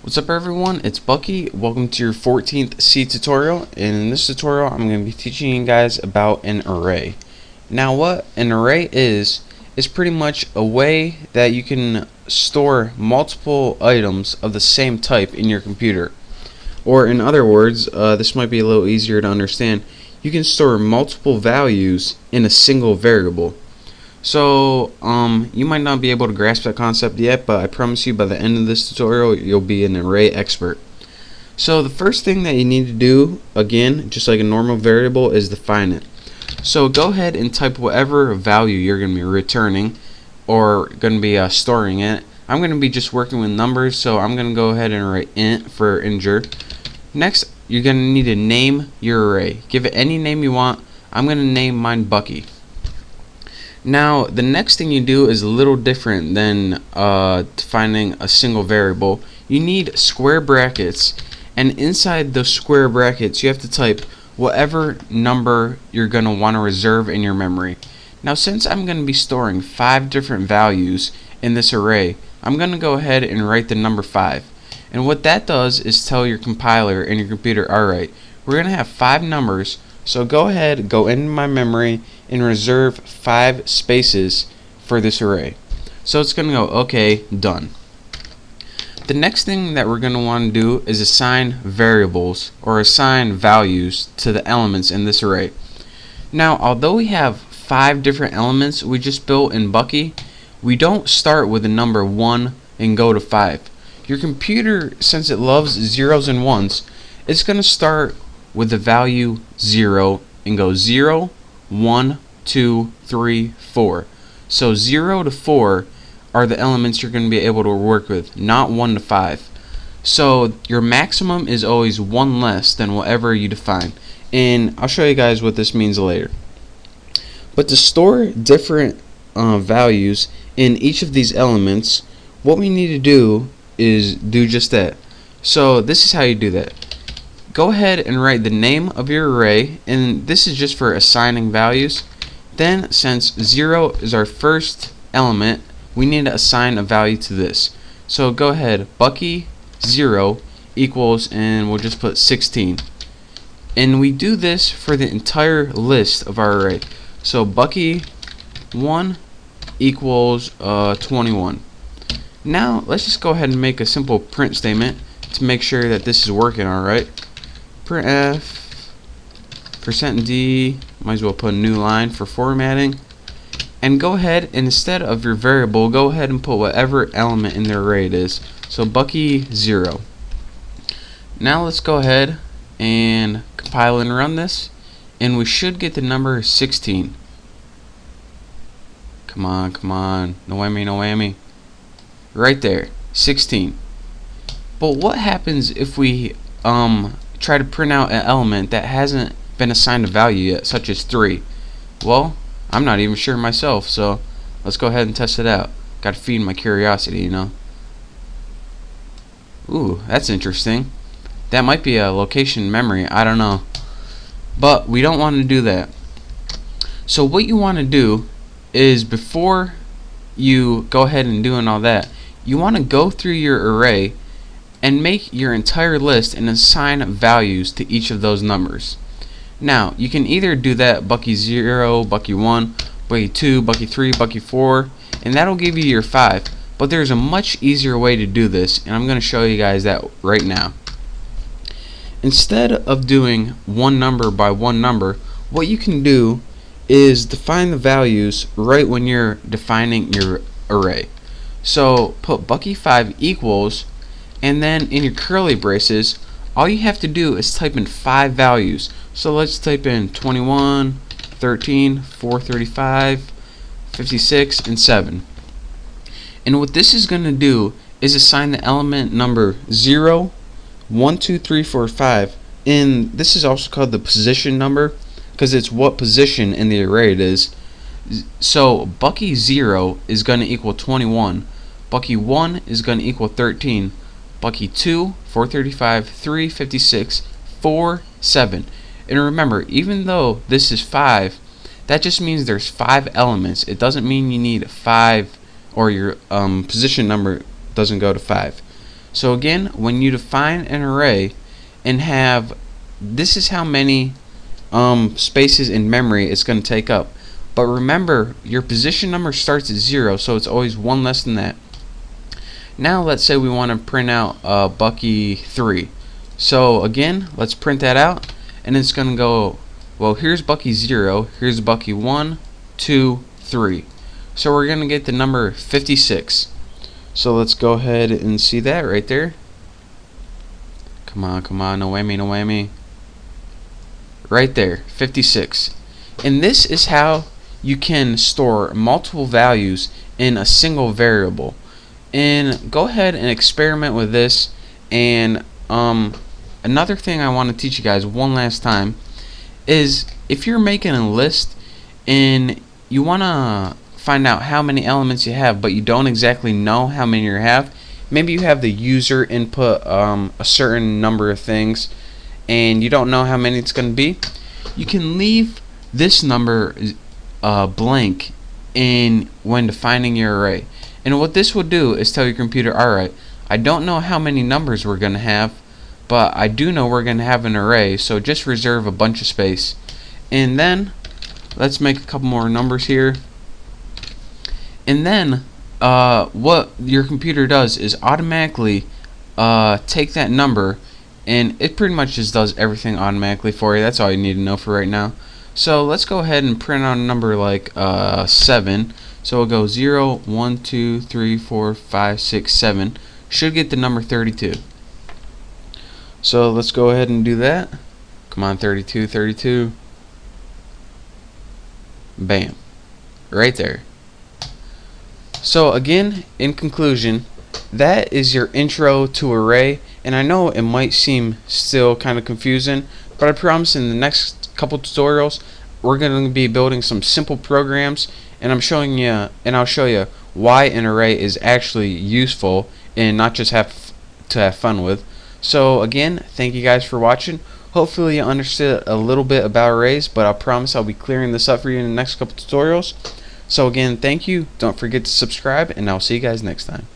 What's up everyone, it's Bucky. Welcome to your 14th C tutorial, and in this tutorial I'm going to be teaching you guys about an array. Now what an array is pretty much a way that you can store multiple items of the same type in your computer. Or in other words, this might be a little easier to understand, you can store multiple values in a single variable. So, you might not be able to grasp that concept yet, but I promise you by the end of this tutorial, you'll be an array expert. So the first thing that you need to do, again, just like a normal variable, is define it. So go ahead and type whatever value you're going to be returning or going to be storing it. I'm going to be just working with numbers, so I'm going to go ahead and write int for integer. Next, you're going to need to name your array. Give it any name you want. I'm going to name mine Bucky. Now the next thing you do is a little different than defining a single variable. You need square brackets, and inside those square brackets you have to type whatever number you're going to want to reserve in your memory. Now since I'm going to be storing 5 different values in this array, I'm going to go ahead and write the number 5. And what that does is tell your compiler and your computer, alright, we're going to have 5 numbers, so go ahead, go into my memory and reserve 5 spaces for this array. So it's going to go, okay, done. The next thing that we're going to want to do is assign variables or assign values to the elements in this array. Now, although we have 5 different elements we just built in Bucky, we don't start with the number 1 and go to 5. Your computer, since it loves zeros and ones, it's going to start with the value 0 and go 0, 1, 2, 3, 4. So 0 to 4 are the elements you're going to be able to work with, not 1 to 5. So your maximum is always 1 less than whatever you define. And I'll show you guys what this means later. But to store different values in each of these elements, what we need to do is do just that. So this is how you do that. Go ahead and write the name of your array, and this is just for assigning values. Then, since 0 is our first element, we need to assign a value to this. So go ahead, Bucky 0 equals, and we'll just put 16. And we do this for the entire list of our array. So Bucky 1 equals 21. Now let's just go ahead and make a simple print statement to make sure that this is working alright. Printf %d, might as well put a new line for formatting, and go ahead and instead of your variable, go ahead and put whatever element in the array it is. So Bucky 0. Now let's go ahead and compile and run this, and we should get the number 16. Come on, come on, no whammy, no whammy. Right there, 16. But what happens if we try to print out an element that hasn't been assigned a value yet, such as 3? Well, I'm not even sure myself, so let's go ahead and test it out. Gotta feed my curiosity, you know. Ooh, that's interesting. That might be a location memory, I don't know. But we don't want to do that. So what you want to do is, before you go ahead and doing all that, you want to go through your array and make your entire list and assign values to each of those numbers. Now, you can either do that Bucky 0, Bucky 1, Bucky 2, Bucky 3, Bucky 4, and that'll give you your 5. But there's a much easier way to do this, and I'm going to show you guys that right now. Instead of doing one number by one number, what you can do is define the values right when you're defining your array. So put Bucky 5 equals, and then in your curly braces, all you have to do is type in 5 values. So let's type in 21, 13, 435, 56, and 7. And what this is going to do is assign the element number 0, 1, 2, 3, 4, 5. And this is also called the position number, because it's what position in the array it is. So Bucky 0 is going to equal 21. Bucky 1 is going to equal 13. Bucky 2, 435, 3, 56, 4, 7. And remember, even though this is 5, that just means there's 5 elements. It doesn't mean you need 5, or your position number doesn't go to 5. So again, when you define an array and have, this is how many spaces in memory it's going to take up. But remember, your position number starts at 0, so it's always one less than that. Now let's say we want to print out Bucky 3. So again, let's print that out, and it's going to go, well, here's Bucky 0, here's Bucky 1, 2, 3. So we're going to get the number 56. So let's go ahead and see that right there. Come on, no whammy, no whammy. Right there, 56. And this is how you can store multiple values in a single variable. And go ahead and experiment with this. And another thing I want to teach you guys one last time is, if you're making a list and you want to find out how many elements you have, but you don't exactly know how many you have, maybe you have the user input a certain number of things and you don't know how many it's going to be, you can leave this number blank when defining your array. And what this will do is tell your computer, alright, I don't know how many numbers we're going to have, but I do know we're going to have an array, so just reserve a bunch of space. And then let's make a couple more numbers here. And then what your computer does is automatically take that number, and it pretty much just does everything automatically for you. That's all you need to know for right now. So let's go ahead and print out a number like 7. So we'll go 0, 1, 2, 3, 4, 5, 6, 7. Should get the number 32. So let's go ahead and do that. Come on, 32, 32. Bam. Right there. So again, in conclusion, that is your intro to array. And I know it might seem still kind of confusing, but I promise in the next couple tutorials we're going to be building some simple programs, and I'll show you why an array is actually useful and not just have fun with. So again, thank you guys for watching. Hopefully you understood a little bit about arrays, but I promise I'll be clearing this up for you in the next couple tutorials. So again, thank you. Don't forget to subscribe, and I'll see you guys next time.